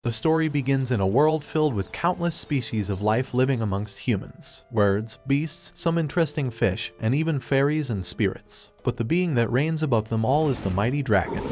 The story begins in a world filled with countless species of life living amongst humans, birds, beasts, some interesting fish, and even fairies and spirits. But the being that reigns above them all is the mighty dragon.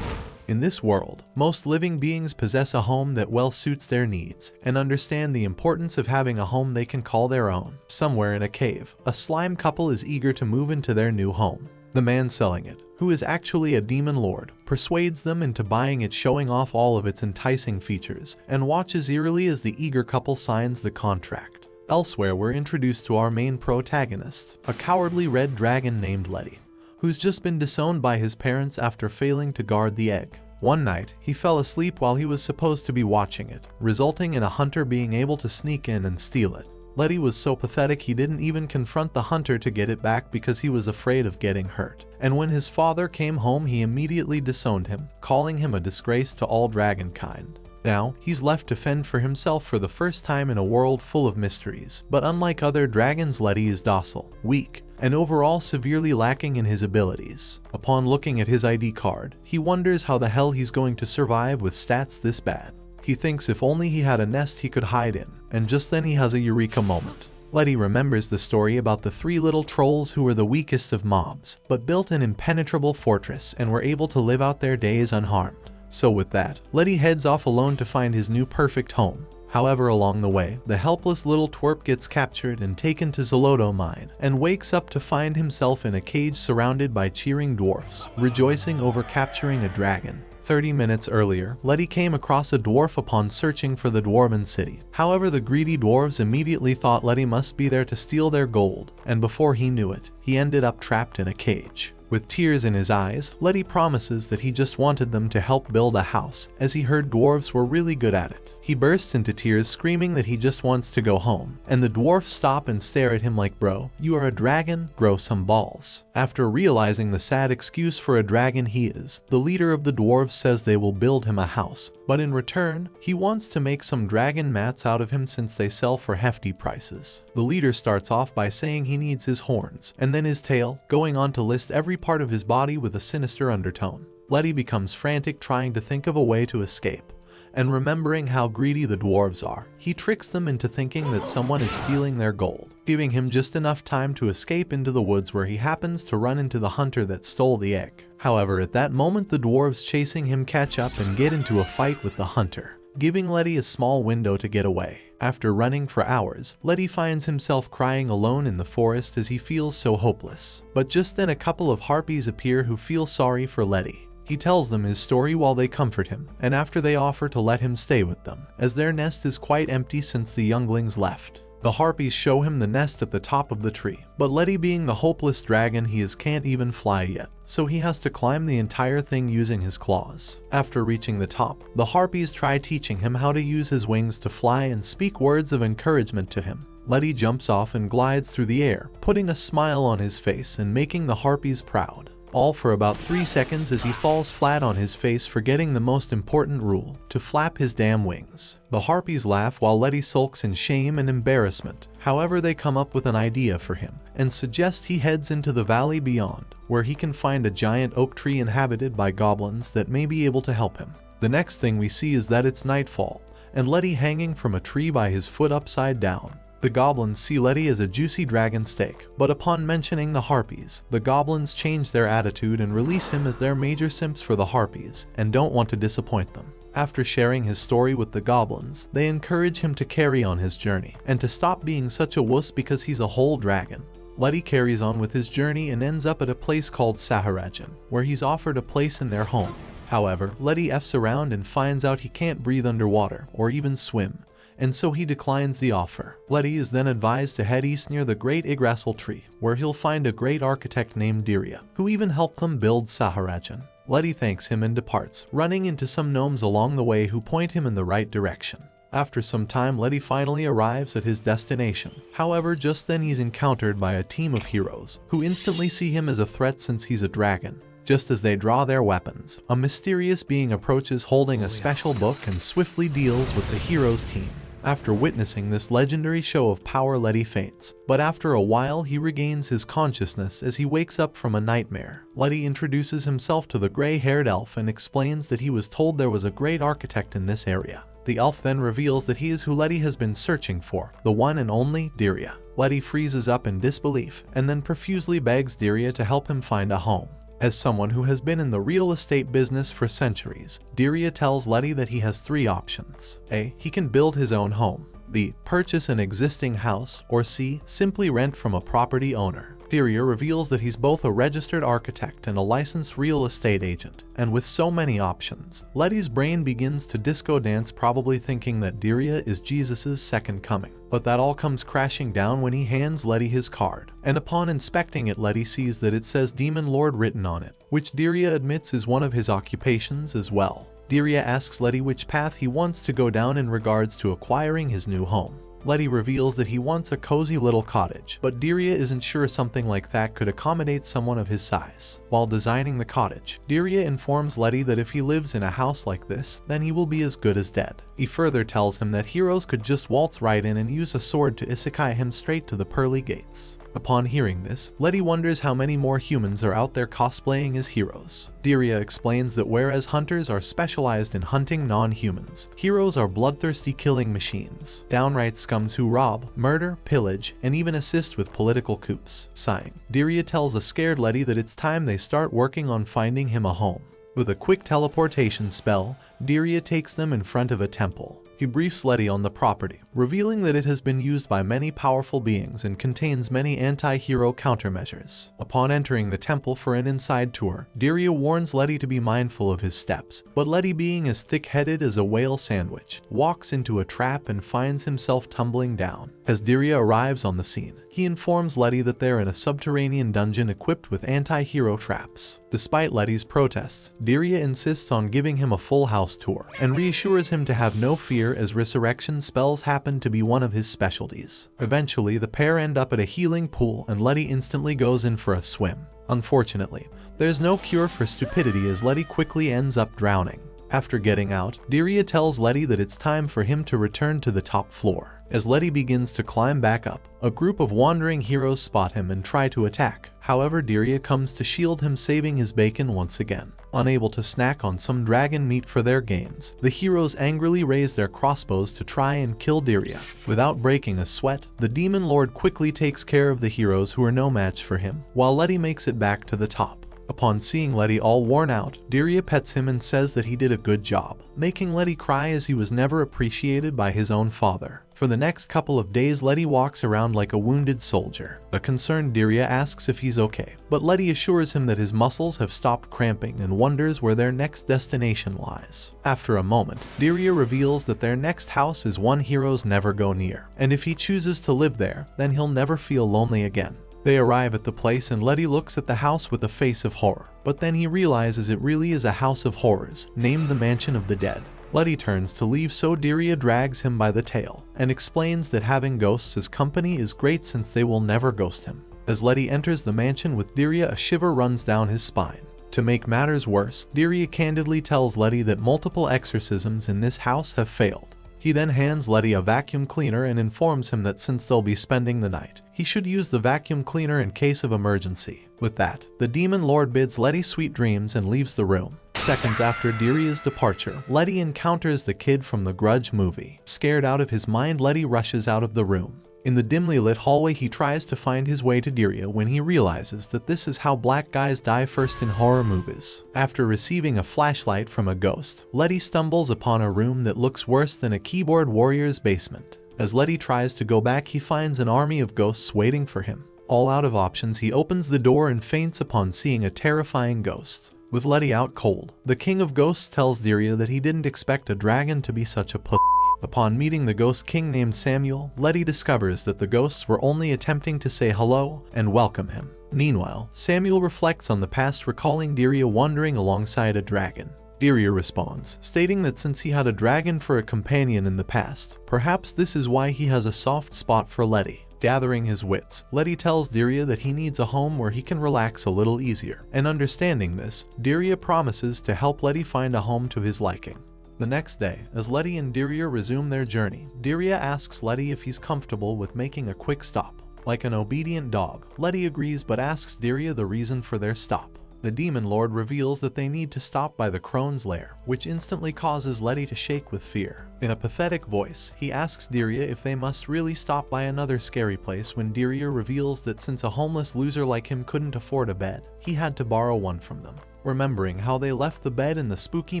In this world, most living beings possess a home that well suits their needs, and understand the importance of having a home they can call their own. Somewhere in a cave, a slime couple is eager to move into their new home. The man selling it, who is actually a demon lord, persuades them into buying it, showing off all of its enticing features, and watches eerily as the eager couple signs the contract. Elsewhere, we're introduced to our main protagonist, a cowardly red dragon named Letty, who's just been disowned by his parents after failing to guard the egg. One night, he fell asleep while he was supposed to be watching it, resulting in a hunter being able to sneak in and steal it. Letty was so pathetic he didn't even confront the hunter to get it back because he was afraid of getting hurt. And when his father came home, he immediately disowned him, calling him a disgrace to all dragonkind. Now, he's left to fend for himself for the first time in a world full of mysteries. But unlike other dragons, Letty is docile, weak, and overall severely lacking in his abilities. Upon looking at his ID card, he wonders how the hell he's going to survive with stats this bad. He thinks if only he had a nest he could hide in, and just then he has a eureka moment. Letty remembers the story about the 3 little trolls who were the weakest of mobs, but built an impenetrable fortress and were able to live out their days unharmed. So with that, Letty heads off alone to find his new perfect home. However, along the way, the helpless little twerp gets captured and taken to Zoloto Mine, and wakes up to find himself in a cage surrounded by cheering dwarfs, rejoicing over capturing a dragon. 30 minutes earlier, Letty came across a dwarf upon searching for the dwarven city. However, the greedy dwarves immediately thought Letty must be there to steal their gold, and before he knew it, he ended up trapped in a cage. With tears in his eyes, Letty promises that he just wanted them to help build a house, as he heard dwarves were really good at it. He bursts into tears, screaming that he just wants to go home, and the dwarfs stop and stare at him like, "Bro, you are a dragon, grow some balls." After realizing the sad excuse for a dragon he is, the leader of the dwarves says they will build him a house, but in return, he wants to make some dragon mats out of him since they sell for hefty prices. The leader starts off by saying he needs his horns, and then his tail, going on to list every part of his body with a sinister undertone. Letty becomes frantic, trying to think of a way to escape, and remembering how greedy the dwarves are, he tricks them into thinking that someone is stealing their gold, giving him just enough time to escape into the woods, where he happens to run into the hunter that stole the egg. However, at that moment, the dwarves chasing him catch up and get into a fight with the hunter, giving Letty a small window to get away. After running for hours, Letty finds himself crying alone in the forest as he feels so hopeless. But just then a couple of harpies appear who feel sorry for Letty. He tells them his story while they comfort him, and after they offer to let him stay with them, as their nest is quite empty since the younglings left. The harpies show him the nest at the top of the tree, but Letty, being the hopeless dragon he is, can't even fly yet, so he has to climb the entire thing using his claws. After reaching the top, the harpies try teaching him how to use his wings to fly and speak words of encouragement to him. Letty jumps off and glides through the air, putting a smile on his face and making the harpies proud. All for about 3 seconds as he falls flat on his face, forgetting the most important rule, to flap his damn wings. The harpies laugh while Letty sulks in shame and embarrassment. However, they come up with an idea for him, and suggest he heads into the valley beyond, where he can find a giant oak tree inhabited by goblins that may be able to help him. The next thing we see is that it's nightfall, and Letty hanging from a tree by his foot upside down. The goblins see Letty as a juicy dragon steak, but upon mentioning the harpies, the goblins change their attitude and release him as their major simps for the harpies, and don't want to disappoint them. After sharing his story with the goblins, they encourage him to carry on his journey, and to stop being such a wuss because he's a whole dragon. Letty carries on with his journey and ends up at a place called Saharajan, where he's offered a place in their home. However, Letty F's around and finds out he can't breathe underwater, or even swim, and so he declines the offer. Letty is then advised to head east near the Great Yggdrasil tree, where he'll find a great architect named Diria, who even helped them build Saharajan. Letty thanks him and departs, running into some gnomes along the way who point him in the right direction. After some time, Letty finally arrives at his destination. However, just then he's encountered by a team of heroes, who instantly see him as a threat since he's a dragon. Just as they draw their weapons, a mysterious being approaches holding a special book and swiftly deals with the heroes' team. After witnessing this legendary show of power, Letty faints, but after a while he regains his consciousness as he wakes up from a nightmare. Letty introduces himself to the gray-haired elf and explains that he was told there was a great architect in this area. The elf then reveals that he is who Letty has been searching for, the one and only Diria. Letty freezes up in disbelief and then profusely begs Diria to help him find a home. As someone who has been in the real estate business for centuries, Diria tells Letty that he has 3 options. A. He can build his own home. B. Purchase an existing house. Or C. Simply rent from a property owner. Diria reveals that he's both a registered architect and a licensed real estate agent, and with so many options, Letty's brain begins to disco dance, probably thinking that Diria is Jesus' second coming. But that all comes crashing down when he hands Letty his card, and upon inspecting it, Letty sees that it says Demon Lord written on it, which Diria admits is one of his occupations as well. Diria asks Letty which path he wants to go down in regards to acquiring his new home. Letty reveals that he wants a cozy little cottage, but Diria isn't sure something like that could accommodate someone of his size. While designing the cottage, Diria informs Letty that if he lives in a house like this, then he will be as good as dead. He further tells him that heroes could just waltz right in and use a sword to isekai him straight to the pearly gates. Upon hearing this, Letty wonders how many more humans are out there cosplaying as heroes. Diria explains that whereas hunters are specialized in hunting non-humans, heroes are bloodthirsty killing machines, downright scums who rob, murder, pillage, and even assist with political coups. Sighing, Diria tells a scared Letty that it's time they start working on finding him a home. With a quick teleportation spell, Diria takes them in front of a temple. He briefs Letty on the property, revealing that it has been used by many powerful beings and contains many anti-hero countermeasures. Upon entering the temple for an inside tour, Diria warns Letty to be mindful of his steps, but Letty, being as thick-headed as a whale sandwich, walks into a trap and finds himself tumbling down. As Diria arrives on the scene, he informs Letty that they're in a subterranean dungeon equipped with anti-hero traps. Despite Letty's protests, Diria insists on giving him a full house tour, and reassures him to have no fear as resurrection spells happen to be one of his specialties. Eventually, the pair end up at a healing pool and Letty instantly goes in for a swim. Unfortunately, there's no cure for stupidity as Letty quickly ends up drowning. After getting out, Diria tells Letty that it's time for him to return to the top floor. As Letty begins to climb back up, a group of wandering heroes spot him and try to attack. However, Diria comes to shield him, saving his bacon once again. Unable to snack on some dragon meat for their gains, the heroes angrily raise their crossbows to try and kill Diria. Without breaking a sweat, the Demon Lord quickly takes care of the heroes who are no match for him, while Letty makes it back to the top. Upon seeing Letty all worn out, Diria pets him and says that he did a good job, making Letty cry as he was never appreciated by his own father. For the next couple of days, Letty walks around like a wounded soldier. A concerned Diria asks if he's okay, but Letty assures him that his muscles have stopped cramping and wonders where their next destination lies. After a moment, Diria reveals that their next house is one heroes never go near, and if he chooses to live there, then he'll never feel lonely again. They arrive at the place and Letty looks at the house with a face of horror, but then he realizes it really is a house of horrors, named the Mansion of the Dead. Letty turns to leave, so Diria drags him by the tail, and explains that having ghosts as company is great since they will never ghost him. As Letty enters the mansion with Diria, a shiver runs down his spine. To make matters worse, Diria candidly tells Letty that multiple exorcisms in this house have failed. He then hands Letty a vacuum cleaner and informs him that since they'll be spending the night, he should use the vacuum cleaner in case of emergency. With that, the Demon Lord bids Letty sweet dreams and leaves the room. Seconds after Diria's departure, Letty encounters the kid from the Grudge movie. Scared out of his mind, Letty rushes out of the room. In the dimly lit hallway, he tries to find his way to Diria when he realizes that this is how black guys die first in horror movies. After receiving a flashlight from a ghost, Letty stumbles upon a room that looks worse than a keyboard warrior's basement. As Letty tries to go back, he finds an army of ghosts waiting for him. All out of options, he opens the door and faints upon seeing a terrifying ghost. With Letty out cold, the King of Ghosts tells Diria that he didn't expect a dragon to be such a pussy. Upon meeting the Ghost King named Samuel, Letty discovers that the ghosts were only attempting to say hello and welcome him. Meanwhile, Samuel reflects on the past, recalling Diria wandering alongside a dragon. Diria responds, stating that since he had a dragon for a companion in the past, perhaps this is why he has a soft spot for Letty. Gathering his wits, Letty tells Diria that he needs a home where he can relax a little easier, and understanding this, Diria promises to help Letty find a home to his liking. The next day, as Letty and Dirya resume their journey, Dirya asks Letty if he's comfortable with making a quick stop. Like an obedient dog, Letty agrees but asks Dirya the reason for their stop. The Demon Lord reveals that they need to stop by the crone's lair, which instantly causes Letty to shake with fear. In a pathetic voice, he asks Dirya if they must really stop by another scary place when Dirya reveals that since a homeless loser like him couldn't afford a bed, he had to borrow one from them. Remembering how they left the bed in the spooky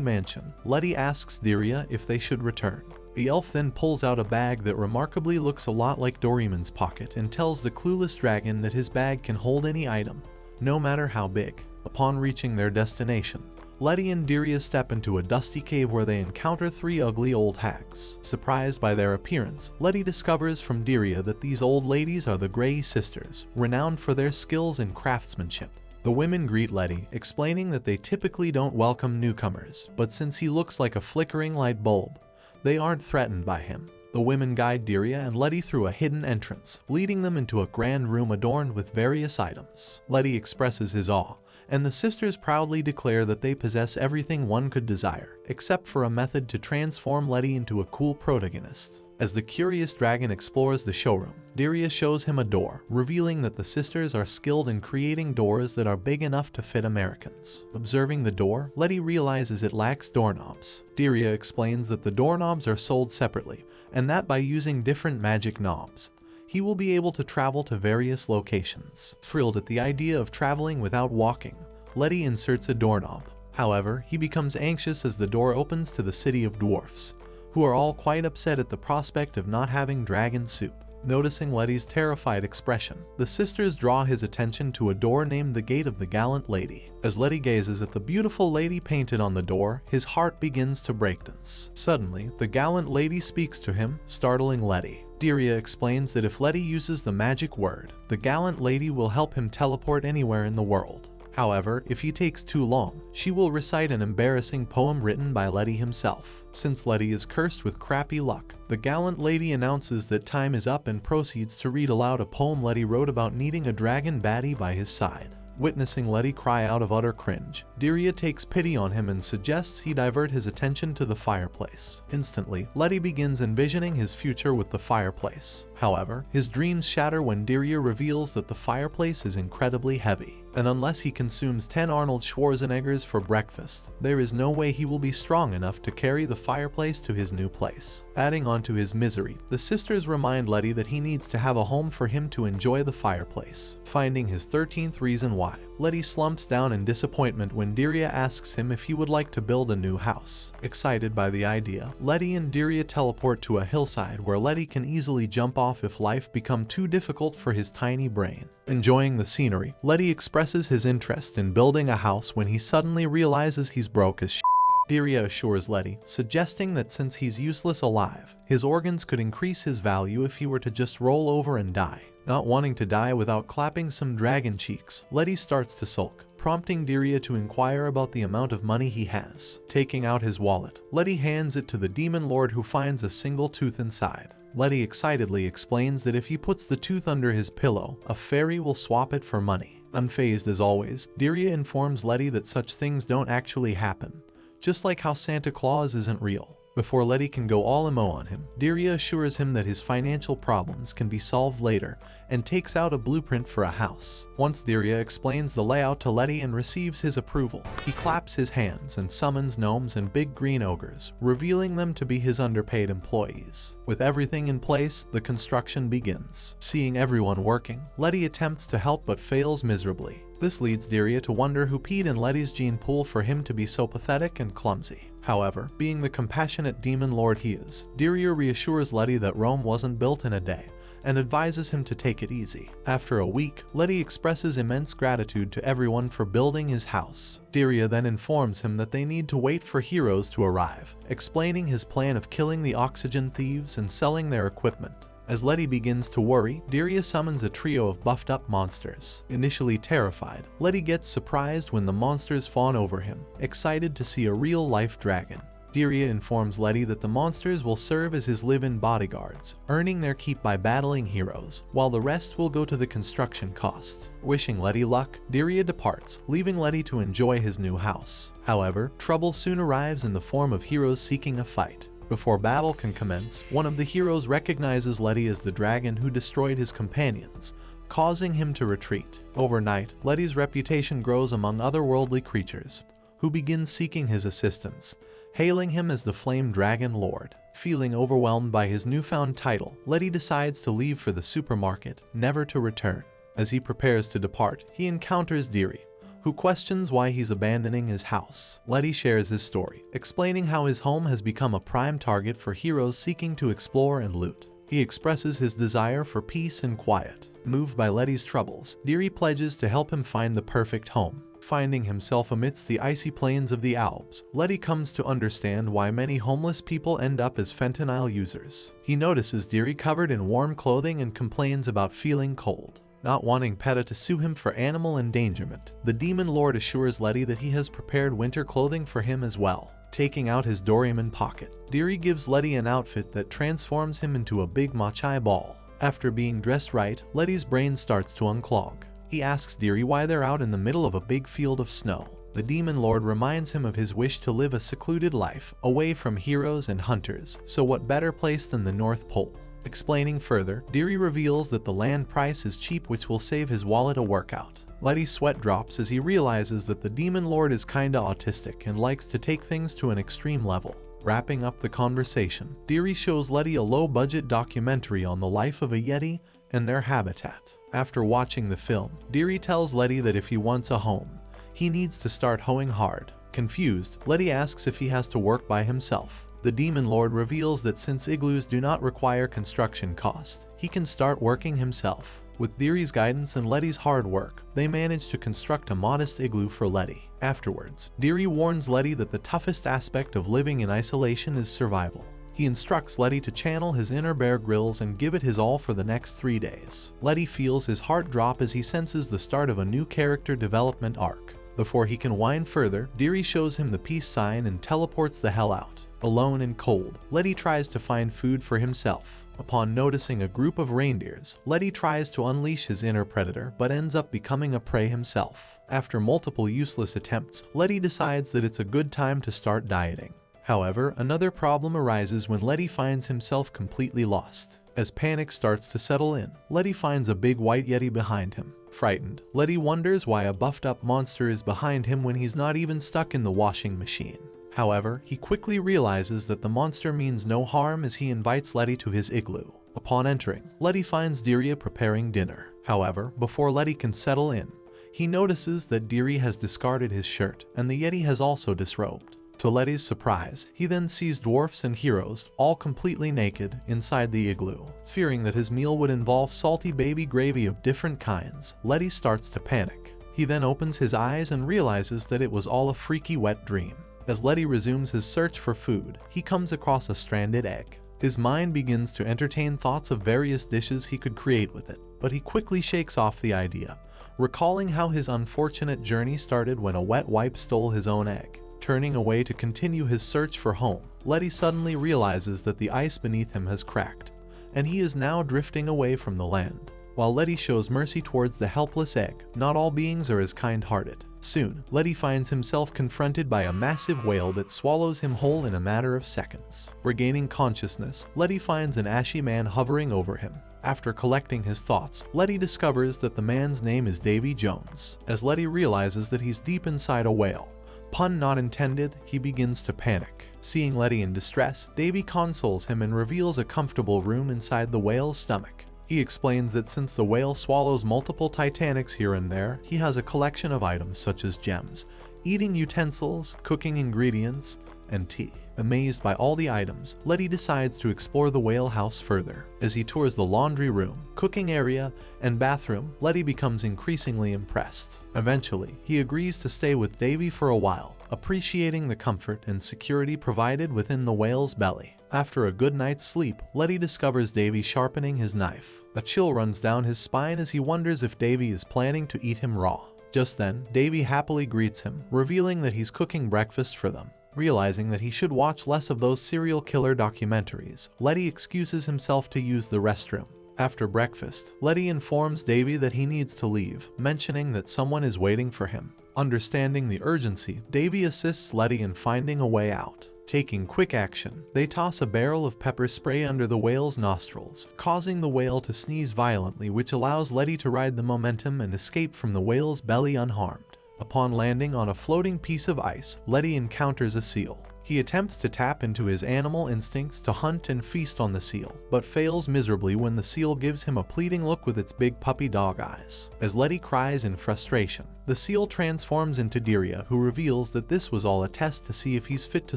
mansion, Letty asks Dirya if they should return. The elf then pulls out a bag that remarkably looks a lot like Doraemon's pocket and tells the clueless dragon that his bag can hold any item, no matter how big. Upon reaching their destination, Letty and Dirya step into a dusty cave where they encounter 3 ugly old hags. Surprised by their appearance, Letty discovers from Dirya that these old ladies are the Grey Sisters, renowned for their skills in craftsmanship. The women greet Letty, explaining that they typically don't welcome newcomers, but since he looks like a flickering light bulb, they aren't threatened by him. The women guide Dirya and Letty through a hidden entrance, leading them into a grand room adorned with various items. Letty expresses his awe, and the sisters proudly declare that they possess everything one could desire, except for a method to transform Letty into a cool protagonist. As the curious dragon explores the showroom, Dirya shows him a door, revealing that the sisters are skilled in creating doors that are big enough to fit Americans. Observing the door, Letty realizes it lacks doorknobs. Dirya explains that the doorknobs are sold separately, and that by using different magic knobs, he will be able to travel to various locations. Thrilled at the idea of traveling without walking, Letty inserts a doorknob. However, he becomes anxious as the door opens to the city of dwarfs, who are all quite upset at the prospect of not having dragon soup. Noticing Letty's terrified expression, the sisters draw his attention to a door named the Gate of the Gallant Lady. As Letty gazes at the beautiful lady painted on the door, his heart begins to break dance. Suddenly, the Gallant Lady speaks to him, startling Letty. Dirya explains that if Letty uses the magic word, the Gallant Lady will help him teleport anywhere in the world. However, if he takes too long, she will recite an embarrassing poem written by Letty himself. Since Letty is cursed with crappy luck, the Gallant Lady announces that time is up and proceeds to read aloud a poem Letty wrote about needing a dragon baddie by his side. Witnessing Letty cry out of utter cringe, Dirya takes pity on him and suggests he divert his attention to the fireplace. Instantly, Letty begins envisioning his future with the fireplace. However, his dreams shatter when Dirya reveals that the fireplace is incredibly heavy, and unless he consumes 10 Arnold Schwarzeneggers for breakfast, there is no way he will be strong enough to carry the fireplace to his new place. Adding on to his misery, the sisters remind Letty that he needs to have a home for him to enjoy the fireplace. Finding his 13th reason why, Letty slumps down in disappointment when Dirya asks him if he would like to build a new house. Excited by the idea, Letty and Dirya teleport to a hillside where Letty can easily jump off if life becomes too difficult for his tiny brain. Enjoying the scenery, Letty expresses his interest in building a house when he suddenly realizes he's broke as shit. Dirya assures Letty, suggesting that since he's useless alive, his organs could increase his value if he were to just roll over and die. Not wanting to die without clapping some dragon cheeks, Letty starts to sulk, prompting Dirya to inquire about the amount of money he has. Taking out his wallet, Letty hands it to the Demon Lord, who finds a single tooth inside. Letty excitedly explains that if he puts the tooth under his pillow, a fairy will swap it for money. Unfazed as always, Dirya informs Letty that such things don't actually happen, just like how Santa Claus isn't real. Before Letty can go all emo on him, Dirya assures him that his financial problems can be solved later and takes out a blueprint for a house. Once Dirya explains the layout to Letty and receives his approval, he claps his hands and summons gnomes and big green ogres, revealing them to be his underpaid employees. With everything in place, the construction begins. Seeing everyone working, Letty attempts to help but fails miserably. This leads Dirya to wonder who peed in Letty's gene pool for him to be so pathetic and clumsy. However, being the compassionate demon lord he is, Dirya reassures Letty that Rome wasn't built in a day, and advises him to take it easy. After a week, Letty expresses immense gratitude to everyone for building his house. Dirya then informs him that they need to wait for heroes to arrive, explaining his plan of killing the oxygen thieves and selling their equipment. As Letty begins to worry, Dirya summons a trio of buffed up monsters. Initially terrified, Letty gets surprised when the monsters fawn over him, excited to see a real-life dragon. Diria informs Letty that the monsters will serve as his live-in bodyguards, earning their keep by battling heroes, while the rest will go to the construction cost. Wishing Letty luck, Diria departs, leaving Letty to enjoy his new house. However, trouble soon arrives in the form of heroes seeking a fight. Before battle can commence, one of the heroes recognizes Letty as the dragon who destroyed his companions, causing him to retreat. Overnight, Letty's reputation grows among otherworldly creatures, who begin seeking his assistance, hailing him as the Flame Dragon Lord. Feeling overwhelmed by his newfound title, Letty decides to leave for the supermarket, never to return. As he prepares to depart, he encounters Diri, who questions why he's abandoning his house. Letty shares his story, explaining how his home has become a prime target for heroes seeking to explore and loot. He expresses his desire for peace and quiet. Moved by Letty's troubles, Diri pledges to help him find the perfect home. Finding himself amidst the icy plains of the Alps, Letty comes to understand why many homeless people end up as fentanyl users. He notices Diri covered in warm clothing and complains about feeling cold. Not wanting Peta to sue him for animal endangerment, the Demon Lord assures Letty that he has prepared winter clothing for him as well. Taking out his Doraemon pocket, Diri gives Letty an outfit that transforms him into a big Machai ball. After being dressed right, Letty's brain starts to unclog. He asks Diri why they're out in the middle of a big field of snow. The Demon Lord reminds him of his wish to live a secluded life, away from heroes and hunters, so what better place than the North Pole? Explaining further, Diri reveals that the land price is cheap, which will save his wallet a workout. Letty's sweat drops as he realizes that the Demon Lord is kinda autistic and likes to take things to an extreme level. Wrapping up the conversation, Diri shows Letty a low-budget documentary on the life of a Yeti and their habitat. After watching the film, Diri tells Letty that if he wants a home, he needs to start hoeing hard. Confused, Letty asks if he has to work by himself. The Demon Lord reveals that since igloos do not require construction cost, he can start working himself. With Diri's guidance and Letty's hard work, they manage to construct a modest igloo for Letty. Afterwards, Diri warns Letty that the toughest aspect of living in isolation is survival. He instructs Letty to channel his inner Bear Grylls and give it his all for the next 3 days. Letty feels his heart drop as he senses the start of a new character development arc. Before he can whine further, Diri shows him the peace sign and teleports the hell out. Alone and cold, Letty tries to find food for himself. Upon noticing a group of reindeers, Letty tries to unleash his inner predator but ends up becoming a prey himself. After multiple useless attempts, Letty decides that it's a good time to start dieting. However, another problem arises when Letty finds himself completely lost. As panic starts to settle in, Letty finds a big white Yeti behind him. Frightened, Letty wonders why a buffed-up monster is behind him when he's not even stuck in the washing machine. However, he quickly realizes that the monster means no harm as he invites Letty to his igloo. Upon entering, Letty finds Diria preparing dinner. However, before Letty can settle in, he notices that Diri has discarded his shirt, and the Yeti has also disrobed. To Letty's surprise, he then sees dwarfs and heroes, all completely naked, inside the igloo. Fearing that his meal would involve salty baby gravy of different kinds, Letty starts to panic. He then opens his eyes and realizes that it was all a freaky wet dream. As Letty resumes his search for food, he comes across a stranded egg. His mind begins to entertain thoughts of various dishes he could create with it, but he quickly shakes off the idea, recalling how his unfortunate journey started when a wet wipe stole his own egg. Turning away to continue his search for home, Letty suddenly realizes that the ice beneath him has cracked, and he is now drifting away from the land. While Letty shows mercy towards the helpless egg, not all beings are as kind-hearted. Soon, Letty finds himself confronted by a massive whale that swallows him whole in a matter of seconds. Regaining consciousness, Letty finds an ashy man hovering over him. After collecting his thoughts, Letty discovers that the man's name is Davy Jones. As Letty realizes that he's deep inside a whale, pun not intended, he begins to panic. Seeing Letty in distress, Davy consoles him and reveals a comfortable room inside the whale's stomach. He explains that since the whale swallows multiple Titanics here and there, he has a collection of items such as gems, eating utensils, cooking ingredients, and tea. Amazed by all the items, Letty decides to explore the whale house further. As he tours the laundry room, cooking area, and bathroom, Letty becomes increasingly impressed. Eventually, he agrees to stay with Davy for a while, appreciating the comfort and security provided within the whale's belly. After a good night's sleep, Letty discovers Davy sharpening his knife. A chill runs down his spine as he wonders if Davy is planning to eat him raw. Just then, Davy happily greets him, revealing that he's cooking breakfast for them. Realizing that he should watch less of those serial killer documentaries, Letty excuses himself to use the restroom. After breakfast, Letty informs Davy that he needs to leave, mentioning that someone is waiting for him. Understanding the urgency, Davy assists Letty in finding a way out. Taking quick action, they toss a barrel of pepper spray under the whale's nostrils, causing the whale to sneeze violently, which allows Letty to ride the momentum and escape from the whale's belly unharmed. Upon landing on a floating piece of ice, Letty encounters a seal. He attempts to tap into his animal instincts to hunt and feast on the seal, but fails miserably when the seal gives him a pleading look with its big puppy dog eyes. As Letty cries in frustration, the seal transforms into Diria, who reveals that this was all a test to see if he's fit to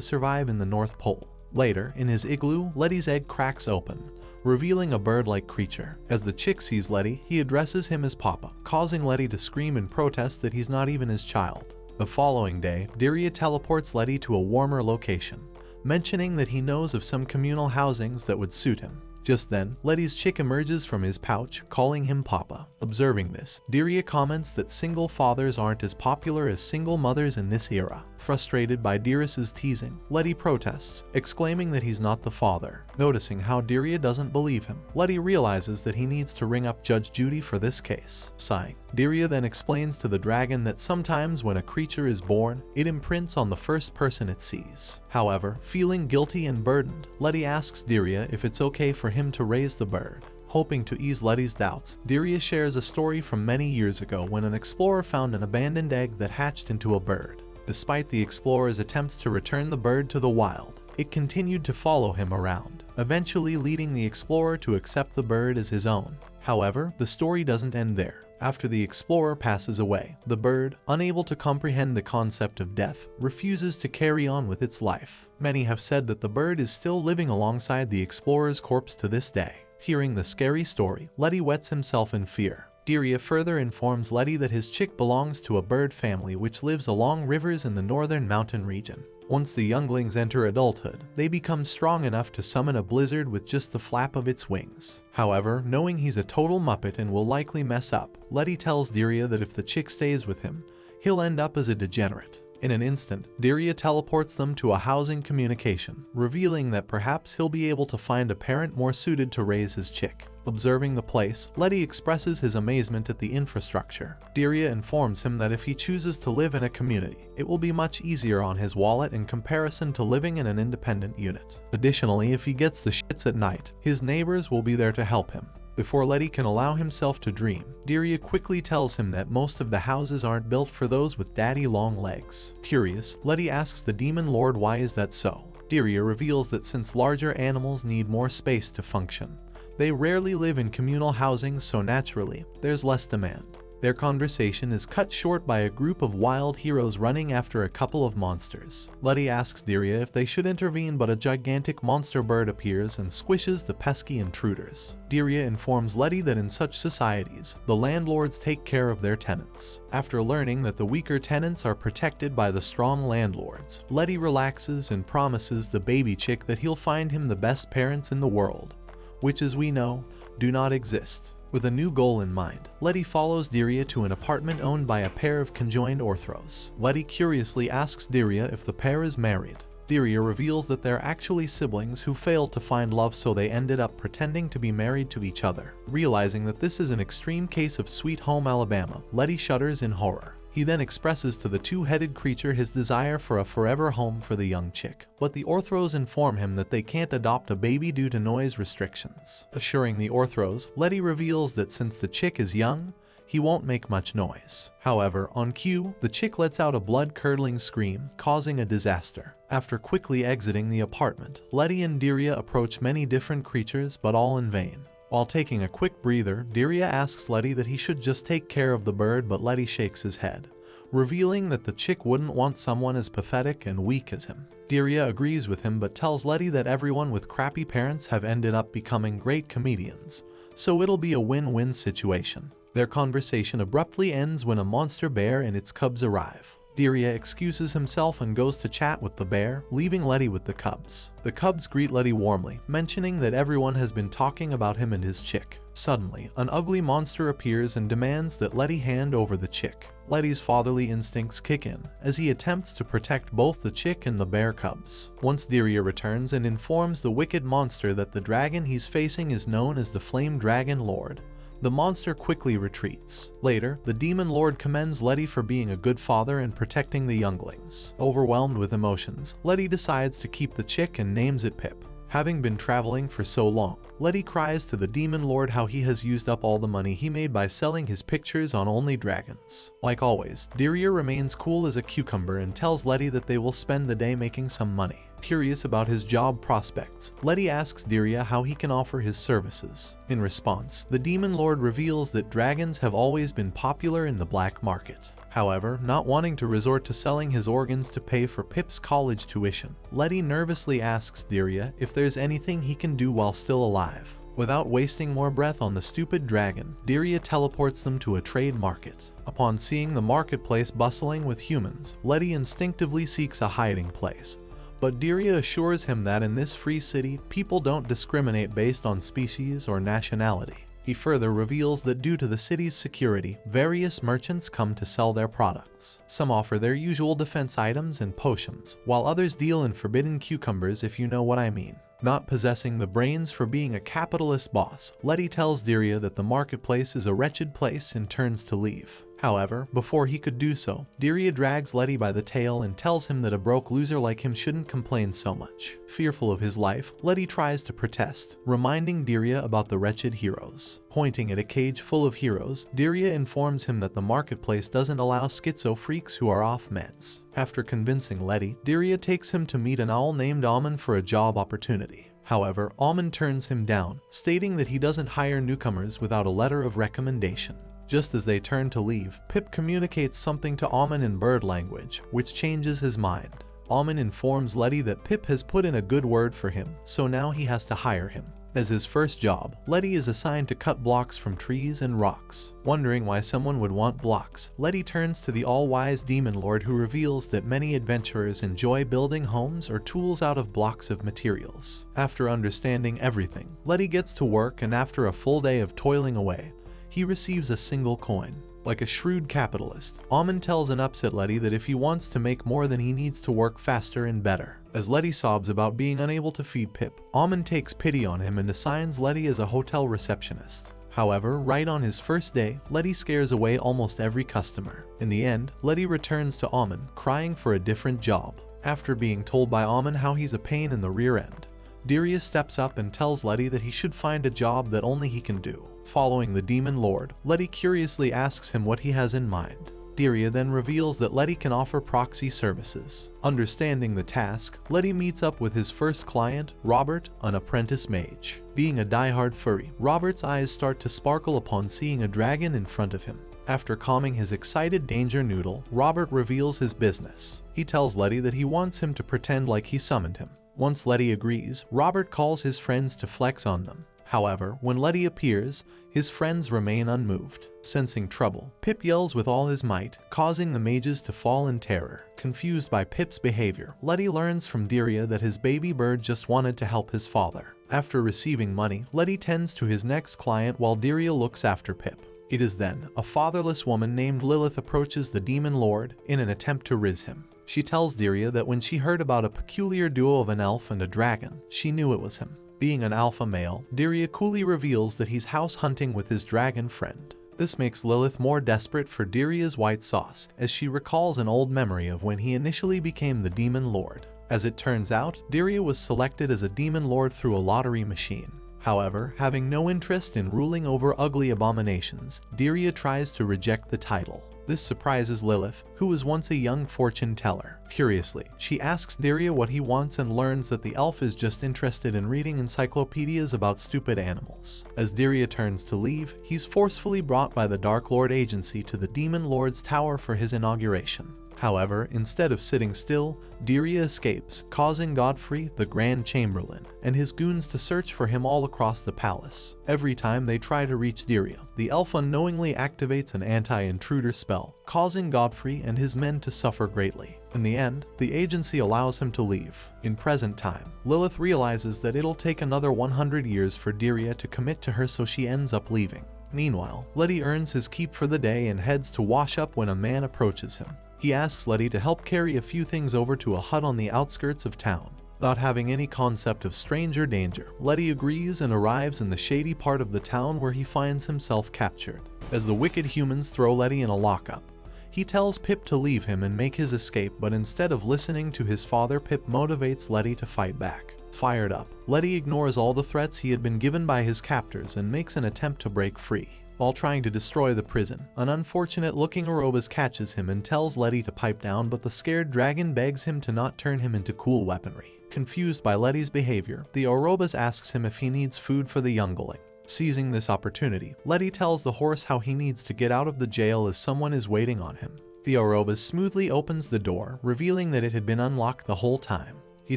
survive in the North Pole. Later, in his igloo, Letty's egg cracks open, revealing a bird-like creature. As the chick sees Letty, he addresses him as Papa, causing Letty to scream in protest that he's not even his child. The following day, Diria teleports Letty to a warmer location, mentioning that he knows of some communal housings that would suit him. Just then, Letty's chick emerges from his pouch, calling him Papa. Observing this, Diria comments that single fathers aren't as popular as single mothers in this era. Frustrated by Diris's teasing, Letty protests, exclaiming that he's not the father. Noticing how Diria doesn't believe him, Letty realizes that he needs to ring up Judge Judy for this case. Sighing, Diria then explains to the dragon that sometimes when a creature is born, it imprints on the first person it sees. However, feeling guilty and burdened, Letty asks Diria if it's okay for him to raise the bird. Hoping to ease Letty's doubts, Diria shares a story from many years ago when an explorer found an abandoned egg that hatched into a bird. Despite the explorer's attempts to return the bird to the wild, it continued to follow him around, eventually leading the explorer to accept the bird as his own. However, the story doesn't end there. After the explorer passes away, the bird, unable to comprehend the concept of death, refuses to carry on with its life. Many have said that the bird is still living alongside the explorer's corpse to this day. Hearing the scary story, Letty wets himself in fear. Diria further informs Letty that his chick belongs to a bird family which lives along rivers in the northern mountain region. Once the younglings enter adulthood, they become strong enough to summon a blizzard with just the flap of its wings. However, knowing he's a total muppet and will likely mess up, Letty tells Diria that if the chick stays with him, he'll end up as a degenerate. In an instant, Diria teleports them to a housing communication, revealing that perhaps he'll be able to find a parent more suited to raise his chick. Observing the place, Letty expresses his amazement at the infrastructure. Diria informs him that if he chooses to live in a community, it will be much easier on his wallet in comparison to living in an independent unit. Additionally, if he gets the shits at night, his neighbors will be there to help him. Before Letty can allow himself to dream, Diria quickly tells him that most of the houses aren't built for those with daddy long legs. Curious, Letty asks the demon lord why is that so. Diria reveals that since larger animals need more space to function, they rarely live in communal housing, so naturally, there's less demand. Their conversation is cut short by a group of wild heroes running after a couple of monsters. Letty asks Diria if they should intervene, but a gigantic monster bird appears and squishes the pesky intruders. Diria informs Letty that in such societies, the landlords take care of their tenants. After learning that the weaker tenants are protected by the strong landlords, Letty relaxes and promises the baby chick that he'll find him the best parents in the world, which, as we know, do not exist. With a new goal in mind, Letty follows Diria to an apartment owned by a pair of conjoined orthros. Letty curiously asks Diria if the pair is married. Diria reveals that they're actually siblings who failed to find love, so they ended up pretending to be married to each other. Realizing that this is an extreme case of Sweet Home Alabama, Letty shudders in horror. He then expresses to the two-headed creature his desire for a forever home for the young chick, but the orthros inform him that they can't adopt a baby due to noise restrictions. Assuring the orthros, Letty reveals that since the chick is young, he won't make much noise. However, on cue, the chick lets out a blood-curdling scream, causing a disaster. After quickly exiting the apartment, Letty and Diria approach many different creatures, but all in vain. While taking a quick breather, Diria asks Letty that he should just take care of the bird, but Letty shakes his head, revealing that the chick wouldn't want someone as pathetic and weak as him. Diria agrees with him but tells Letty that everyone with crappy parents have ended up becoming great comedians, so it'll be a win-win situation. Their conversation abruptly ends when a monster bear and its cubs arrive. Diria excuses himself and goes to chat with the bear, leaving Letty with the cubs. The cubs greet Letty warmly, mentioning that everyone has been talking about him and his chick. Suddenly, an ugly monster appears and demands that Letty hand over the chick. Letty's fatherly instincts kick in, as he attempts to protect both the chick and the bear cubs. Once Diria returns and informs the wicked monster that the dragon he's facing is known as the Flame Dragon Lord, the monster quickly retreats. Later, the demon lord commends Letty for being a good father and protecting the younglings. Overwhelmed with emotions, Letty decides to keep the chick and names it Pip. Having been traveling for so long, Letty cries to the demon lord how he has used up all the money he made by selling his pictures on Only Dragons. Like always, Diria remains cool as a cucumber and tells Letty that they will spend the day making some money. Curious about his job prospects, Letty asks Diria how he can offer his services. In response, the demon lord reveals that dragons have always been popular in the black market. However, not wanting to resort to selling his organs to pay for Pip's college tuition, Letty nervously asks Diria if there's anything he can do while still alive. Without wasting more breath on the stupid dragon, Diria teleports them to a trade market. Upon seeing the marketplace bustling with humans, Letty instinctively seeks a hiding place. But Diria assures him that in this free city, people don't discriminate based on species or nationality. He further reveals that due to the city's security, various merchants come to sell their products. Some offer their usual defense items and potions, while others deal in forbidden cucumbers, if you know what I mean. Not possessing the brains for being a capitalist boss, Letty tells Diria that the marketplace is a wretched place and turns to leave. However, before he could do so, Diria drags Letty by the tail and tells him that a broke loser like him shouldn't complain so much. Fearful of his life, Letty tries to protest, reminding Diria about the wretched heroes. Pointing at a cage full of heroes, Diria informs him that the marketplace doesn't allow schizo freaks who are off meds. After convincing Letty, Diria takes him to meet an owl named Almond for a job opportunity. However, Almond turns him down, stating that he doesn't hire newcomers without a letter of recommendation. Just as they turn to leave, Pip communicates something to Almond in bird language, which changes his mind. Almond informs Letty that Pip has put in a good word for him, so now he has to hire him. As his first job, Letty is assigned to cut blocks from trees and rocks. Wondering why someone would want blocks, Letty turns to the all-wise demon lord who reveals that many adventurers enjoy building homes or tools out of blocks of materials. After understanding everything, Letty gets to work, and after a full day of toiling away, he receives a single coin. Like a shrewd capitalist, Almond tells an upset Letty that if he wants to make more, then he needs to work faster and better. As Letty sobs about being unable to feed Pip, Almond takes pity on him and assigns Letty as a hotel receptionist. However, right on his first day, Letty scares away almost every customer. In the end, Letty returns to Almond, crying for a different job. After being told by Almond how he's a pain in the rear end, Diria steps up and tells Letty that he should find a job that only he can do. Following the demon lord, Letty curiously asks him what he has in mind. Diria then reveals that Letty can offer proxy services. Understanding the task, Letty meets up with his first client, Robert, an apprentice mage. Being a diehard furry, Robert's eyes start to sparkle upon seeing a dragon in front of him. After calming his excited danger noodle, Robert reveals his business. He tells Letty that he wants him to pretend like he summoned him. Once Letty agrees, Robert calls his friends to flex on them. However, when Letty appears, his friends remain unmoved. Sensing trouble, Pip yells with all his might, causing the mages to fall in terror. Confused by Pip's behavior, Letty learns from Diria that his baby bird just wanted to help his father. After receiving money, Letty tends to his next client while Diria looks after Pip. It is then, a fatherless woman named Lilith approaches the demon lord in an attempt to riz him. She tells Diria that when she heard about a peculiar duo of an elf and a dragon, she knew it was him. Being an alpha male, Diria coolly reveals that he's house hunting with his dragon friend. This makes Lilith more desperate for Diria's white sauce, as she recalls an old memory of when he initially became the demon lord. As it turns out, Diria was selected as a demon lord through a lottery machine. However, having no interest in ruling over ugly abominations, Diria tries to reject the title. This surprises Lilith, who was once a young fortune teller. Curiously, she asks Diria what he wants and learns that the elf is just interested in reading encyclopedias about stupid animals. As Diria turns to leave, he's forcefully brought by the Dark Lord agency to the Demon Lord's tower for his inauguration. However, instead of sitting still, Dirya escapes, causing Godfrey, the Grand Chamberlain, and his goons to search for him all across the palace. Every time they try to reach Dirya, the elf unknowingly activates an anti-intruder spell, causing Godfrey and his men to suffer greatly. In the end, the agency allows him to leave. In present time, Lilith realizes that it'll take another 100 years for Dirya to commit to her, so she ends up leaving. Meanwhile, Letty earns his keep for the day and heads to wash up when a man approaches him. He asks Letty to help carry a few things over to a hut on the outskirts of town. Not having any concept of stranger danger, Letty agrees and arrives in the shady part of the town where he finds himself captured. As the wicked humans throw Letty in a lockup, he tells Pip to leave him and make his escape, but instead of listening to his father, Pip motivates Letty to fight back. Fired up, Letty ignores all the threats he had been given by his captors and makes an attempt to break free. While trying to destroy the prison, an unfortunate-looking Orobas catches him and tells Letty to pipe down, but the scared dragon begs him to not turn him into cool weaponry. Confused by Letty's behavior, the Orobas asks him if he needs food for the youngling. Seizing this opportunity, Letty tells the horse how he needs to get out of the jail as someone is waiting on him. The Orobas smoothly opens the door, revealing that it had been unlocked the whole time. He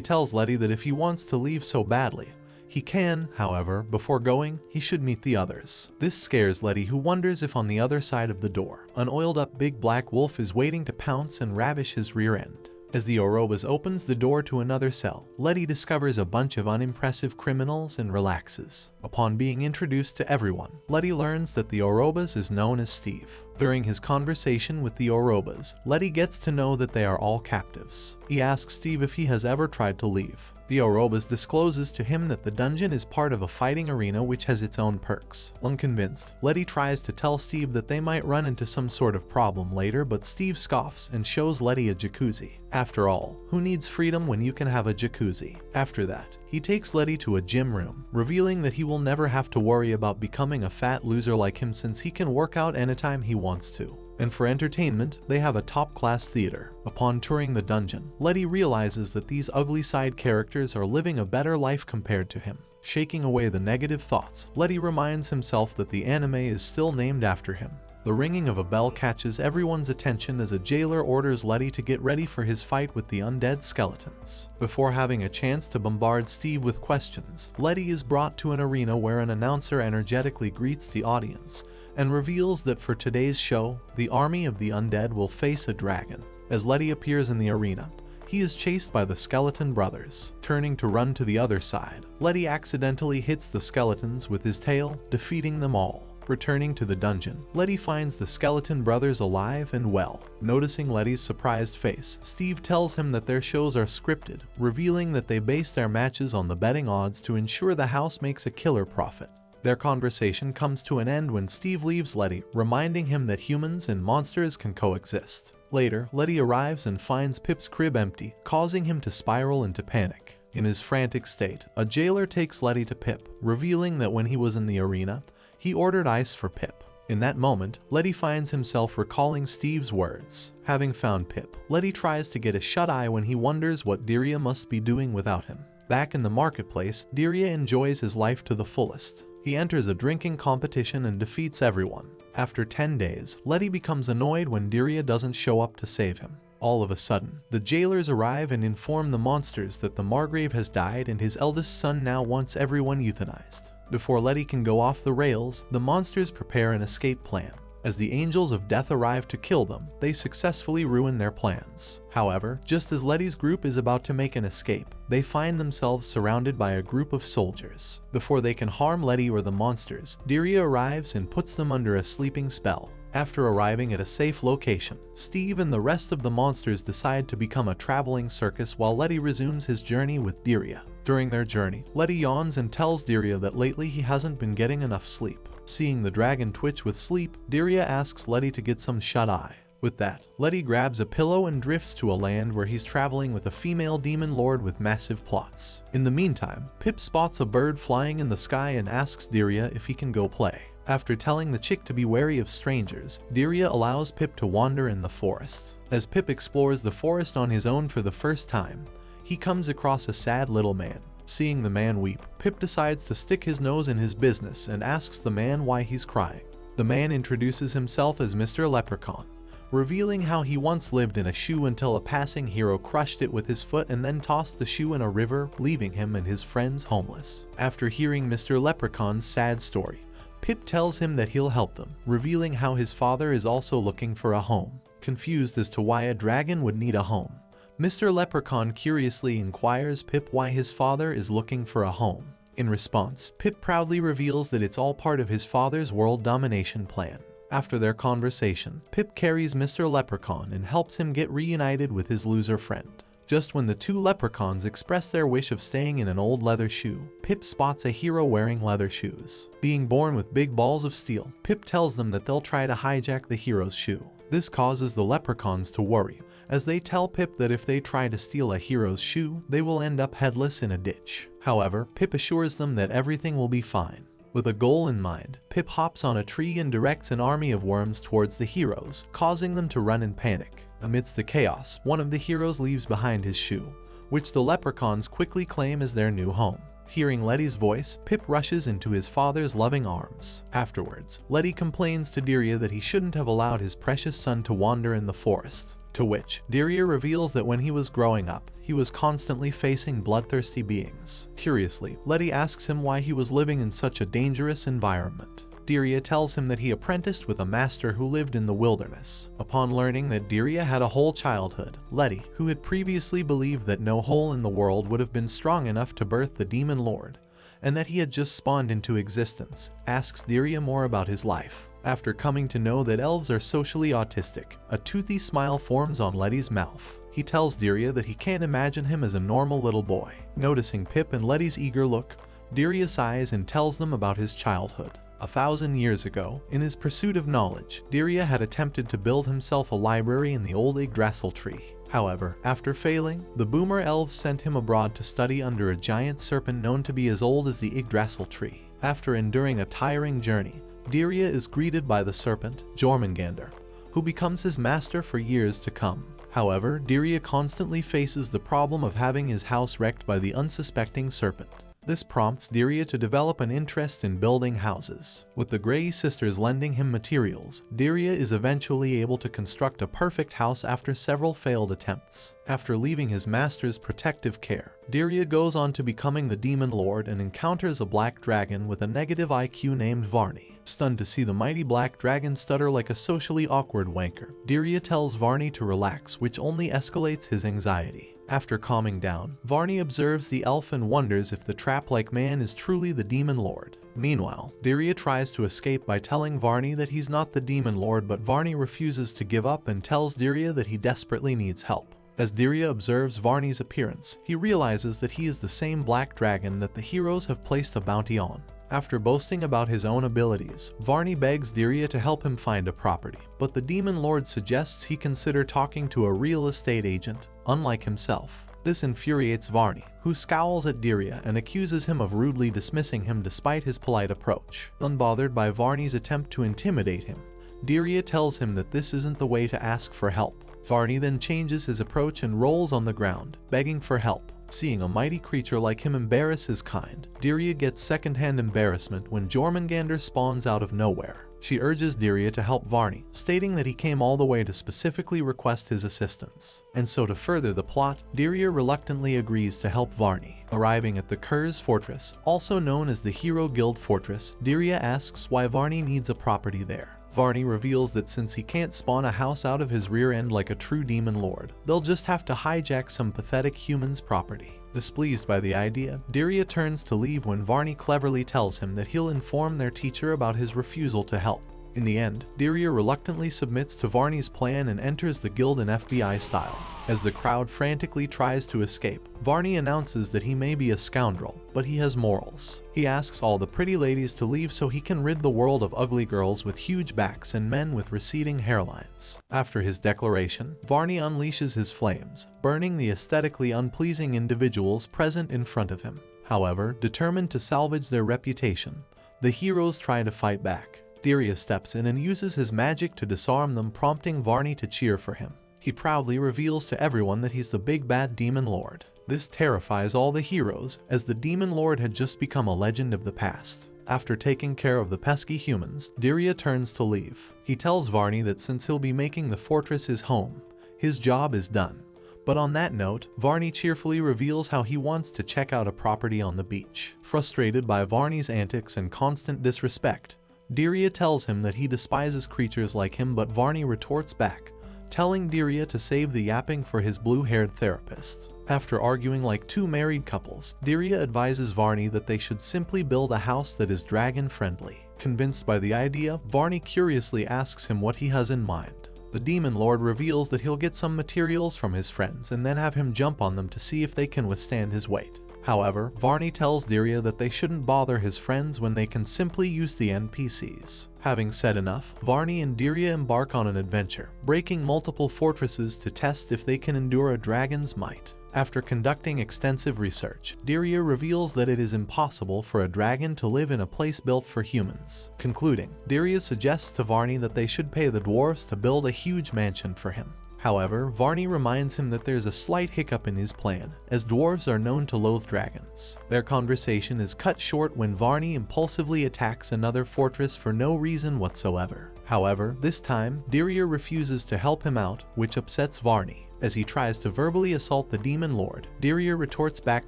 tells Letty that if he wants to leave so badly, he can. However, before going, he should meet the others. This scares Letty, who wonders if on the other side of the door, an oiled-up big black wolf is waiting to pounce and ravish his rear end. As the Orobas opens the door to another cell, Letty discovers a bunch of unimpressive criminals and relaxes. Upon being introduced to everyone, Letty learns that the Orobas is known as Steve. During his conversation with the Orobas, Letty gets to know that they are all captives. He asks Steve if he has ever tried to leave. The Orobas discloses to him that the dungeon is part of a fighting arena which has its own perks. Unconvinced, Letty tries to tell Steve that they might run into some sort of problem later, but Steve scoffs and shows Letty a jacuzzi. After all, who needs freedom when you can have a jacuzzi? After that, he takes Letty to a gym room, revealing that he will never have to worry about becoming a fat loser like him since he can work out anytime he wants to. And for entertainment, they have a top-class theater. Upon touring the dungeon, Letty realizes that these ugly side characters are living a better life compared to him. Shaking away the negative thoughts, Letty reminds himself that the anime is still named after him. The ringing of a bell catches everyone's attention as a jailer orders Letty to get ready for his fight with the undead skeletons. Before having a chance to bombard Steve with questions, Letty is brought to an arena where an announcer energetically greets the audience and reveals that for today's show, the army of the undead will face a dragon. As Letty appears in the arena, he is chased by the skeleton brothers. Turning to run to the other side, Letty accidentally hits the skeletons with his tail, defeating them all. Returning to the dungeon, Letty finds the skeleton brothers alive and well. Noticing Letty's surprised face, Steve tells him that their shows are scripted, revealing that they base their matches on the betting odds to ensure the house makes a killer profit. Their conversation comes to an end when Steve leaves Letty, reminding him that humans and monsters can coexist. Later, Letty arrives and finds Pip's crib empty, causing him to spiral into panic. In his frantic state, a jailer takes Letty to Pip, revealing that when he was in the arena, he ordered ice for Pip. In that moment, Letty finds himself recalling Steve's words. Having found Pip, Letty tries to get a shut-eye when he wonders what Dirya must be doing without him. Back in the marketplace, Dirya enjoys his life to the fullest. He enters a drinking competition and defeats everyone. After 10 days, Letty becomes annoyed when Dirya doesn't show up to save him. All of a sudden, the jailers arrive and inform the monsters that the Margrave has died and his eldest son now wants everyone euthanized. Before Letty can go off the rails, the monsters prepare an escape plan. As the angels of death arrive to kill them, they successfully ruin their plans. However, just as Letty's group is about to make an escape, they find themselves surrounded by a group of soldiers. Before they can harm Letty or the monsters, Dirya arrives and puts them under a sleeping spell. After arriving at a safe location, Steve and the rest of the monsters decide to become a traveling circus while Letty resumes his journey with Dirya. During their journey, Letty yawns and tells Dirya that lately he hasn't been getting enough sleep. Seeing the dragon twitch with sleep, Dirya asks Letty to get some shut-eye. With that, Letty grabs a pillow and drifts to a land where he's traveling with a female demon lord with massive plots. In the meantime, Pip spots a bird flying in the sky and asks Dirya if he can go play. After telling the chick to be wary of strangers, Dirya allows Pip to wander in the forest. As Pip explores the forest on his own for the first time, he comes across a sad little man. Seeing the man weep, Pip decides to stick his nose in his business and asks the man why he's crying. The man introduces himself as Mr. Leprechaun, revealing how he once lived in a shoe until a passing hero crushed it with his foot and then tossed the shoe in a river, leaving him and his friends homeless. After hearing Mr. Leprechaun's sad story, Pip tells him that he'll help them, revealing how his father is also looking for a home. Confused as to why a dragon would need a home, Mr. Leprechaun curiously inquires Pip why his father is looking for a home. In response, Pip proudly reveals that it's all part of his father's world domination plan. After their conversation, Pip carries Mr. Leprechaun and helps him get reunited with his loser friend. Just when the two leprechauns express their wish of staying in an old leather shoe, Pip spots a hero wearing leather shoes. Being born with big balls of steel, Pip tells them that they'll try to hijack the hero's shoe. This causes the leprechauns to worry, as they tell Pip that if they try to steal a hero's shoe, they will end up headless in a ditch. However, Pip assures them that everything will be fine. With a goal in mind, Pip hops on a tree and directs an army of worms towards the heroes, causing them to run in panic. Amidst the chaos, one of the heroes leaves behind his shoe, which the leprechauns quickly claim as their new home. Hearing Letty's voice, Pip rushes into his father's loving arms. Afterwards, Letty complains to Deria that he shouldn't have allowed his precious son to wander in the forest. To which, Deria reveals that when he was growing up, he was constantly facing bloodthirsty beings. Curiously, Letty asks him why he was living in such a dangerous environment. Deria tells him that he apprenticed with a master who lived in the wilderness. Upon learning that Deria had a whole childhood, Letty, who had previously believed that no hole in the world would have been strong enough to birth the demon lord, and that he had just spawned into existence, asks Deria more about his life. After coming to know that elves are socially autistic, a toothy smile forms on Letty's mouth. He tells Deria that he can't imagine him as a normal little boy. Noticing Pip and Letty's eager look, Deria sighs and tells them about his childhood. 1,000 years ago, in his pursuit of knowledge, Deria had attempted to build himself a library in the old Yggdrasil tree. However, after failing, the Boomer elves sent him abroad to study under a giant serpent known to be as old as the Yggdrasil tree. After enduring a tiring journey, Deria is greeted by the serpent, Jormungandr, who becomes his master for years to come. However, Deria constantly faces the problem of having his house wrecked by the unsuspecting serpent. This prompts Deria to develop an interest in building houses. With the Grey sisters lending him materials, Deria is eventually able to construct a perfect house after several failed attempts. After leaving his master's protective care, Deria goes on to becoming the Demon Lord and encounters a black dragon with a negative IQ named Varney. Stunned to see the mighty black dragon stutter like a socially awkward wanker, Deria tells Varney to relax, which only escalates his anxiety. After calming down, Varney observes the elf and wonders if the trap-like man is truly the Demon Lord. Meanwhile, Deria tries to escape by telling Varney that he's not the Demon Lord, but Varney refuses to give up and tells Deria that he desperately needs help. As Deria observes Varney's appearance, he realizes that he is the same black dragon that the heroes have placed a bounty on. After boasting about his own abilities, Varney begs Deria to help him find a property, but the Demon Lord suggests he consider talking to a real estate agent, unlike himself. This infuriates Varney, who scowls at Deria and accuses him of rudely dismissing him despite his polite approach. Unbothered by Varney's attempt to intimidate him, Deria tells him that this isn't the way to ask for help. Varney then changes his approach and rolls on the ground, begging for help. Seeing a mighty creature like him embarrass his kind, Deria gets secondhand embarrassment when Jormungandr spawns out of nowhere. She urges Deria to help Varney, stating that he came all the way to specifically request his assistance. And so to further the plot, Deria reluctantly agrees to help Varney. Arriving at the Cur's Fortress, also known as the Hero Guild Fortress, Deria asks why Varney needs a property there. Varney reveals that since he can't spawn a house out of his rear end like a true demon lord, they'll just have to hijack some pathetic human's property. Displeased by the idea, Deria turns to leave when Varney cleverly tells him that he'll inform their teacher about his refusal to help. In the end, Deria reluctantly submits to Varney's plan and enters the guild in FBI style. As the crowd frantically tries to escape, Varney announces that he may be a scoundrel, but he has morals. He asks all the pretty ladies to leave so he can rid the world of ugly girls with huge backs and men with receding hairlines. After his declaration, Varney unleashes his flames, burning the aesthetically unpleasing individuals present in front of him. However, determined to salvage their reputation, the heroes try to fight back. Deria steps in and uses his magic to disarm them, prompting Varney to cheer for him. He proudly reveals to everyone that he's the big bad Demon Lord. This terrifies all the heroes, as the Demon Lord had just become a legend of the past. After taking care of the pesky humans, Diria turns to leave. He tells Varney that since he'll be making the fortress his home, his job is done. But on that note, Varney cheerfully reveals how he wants to check out a property on the beach. Frustrated by Varney's antics and constant disrespect, Diria tells him that he despises creatures like him, but Varney retorts back, telling Diria to save the yapping for his blue-haired therapist. After arguing like two married couples, Diria advises Varney that they should simply build a house that is dragon-friendly. Convinced by the idea, Varney curiously asks him what he has in mind. The Demon Lord reveals that he'll get some materials from his friends and then have him jump on them to see if they can withstand his weight. However, Varney tells Diria that they shouldn't bother his friends when they can simply use the NPCs. Having said enough, Varney and Diria embark on an adventure, breaking multiple fortresses to test if they can endure a dragon's might. After conducting extensive research, Diria reveals that it is impossible for a dragon to live in a place built for humans. Concluding, Diria suggests to Varney that they should pay the dwarves to build a huge mansion for him. However, Varney reminds him that there's a slight hiccup in his plan, as dwarves are known to loathe dragons. Their conversation is cut short when Varney impulsively attacks another fortress for no reason whatsoever. However, this time, Diria refuses to help him out, which upsets Varney. As he tries to verbally assault the Demon Lord, Diria retorts back,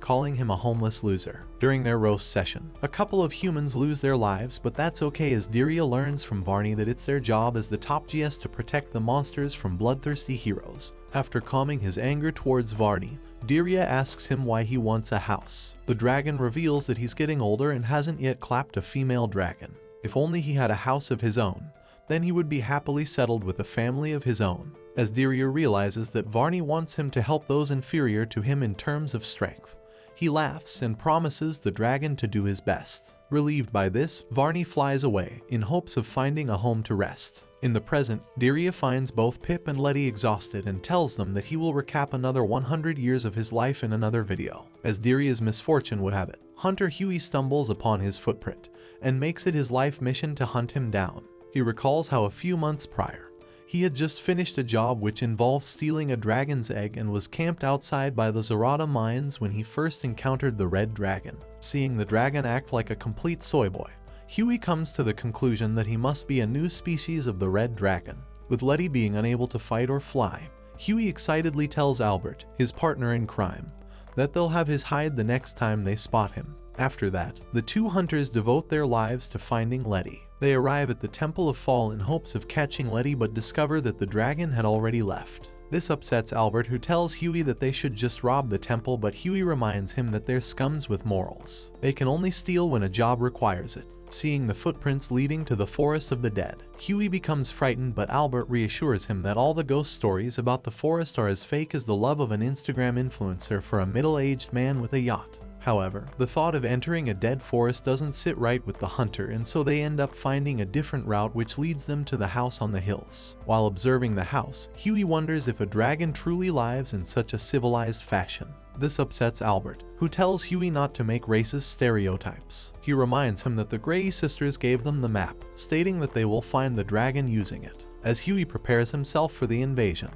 calling him a homeless loser. During their roast session, a couple of humans lose their lives, but that's okay as Diria learns from Varney that it's their job as the top GS to protect the monsters from bloodthirsty heroes. After calming his anger towards Varney, Diria asks him why he wants a house. The dragon reveals that he's getting older and hasn't yet clapped a female dragon. If only he had a house of his own, then he would be happily settled with a family of his own. As Diria realizes that Varney wants him to help those inferior to him in terms of strength, he laughs and promises the dragon to do his best. Relieved by this, Varney flies away, in hopes of finding a home to rest. In the present, Diria finds both Pip and Letty exhausted and tells them that he will recap another 100 years of his life in another video. As Diria's misfortune would have it, Hunter Huey stumbles upon his footprint, and makes it his life mission to hunt him down. He recalls how a few months prior, he had just finished a job which involved stealing a dragon's egg and was camped outside by the Zarada mines when he first encountered the red dragon. Seeing the dragon act like a complete soy boy, Huey comes to the conclusion that he must be a new species of the red dragon. With Letty being unable to fight or fly, Huey excitedly tells Albert, his partner in crime, that they'll have his hide the next time they spot him. After that, the two hunters devote their lives to finding Letty. They arrive at the Temple of Fall in hopes of catching Letty, but discover that the dragon had already left. This upsets Albert, who tells Huey that they should just rob the temple, but Huey reminds him that they're scums with morals. They can only steal when a job requires it. Seeing the footprints leading to the Forest of the Dead, Huey becomes frightened, but Albert reassures him that all the ghost stories about the forest are as fake as the love of an Instagram influencer for a middle-aged man with a yacht. However, the thought of entering a dead forest doesn't sit right with the hunter, and so they end up finding a different route which leads them to the house on the hills. While observing the house, Huey wonders if a dragon truly lives in such a civilized fashion. This upsets Albert, who tells Huey not to make racist stereotypes. He reminds him that the Grey sisters gave them the map, stating that they will find the dragon using it. As Huey prepares himself for the invasion,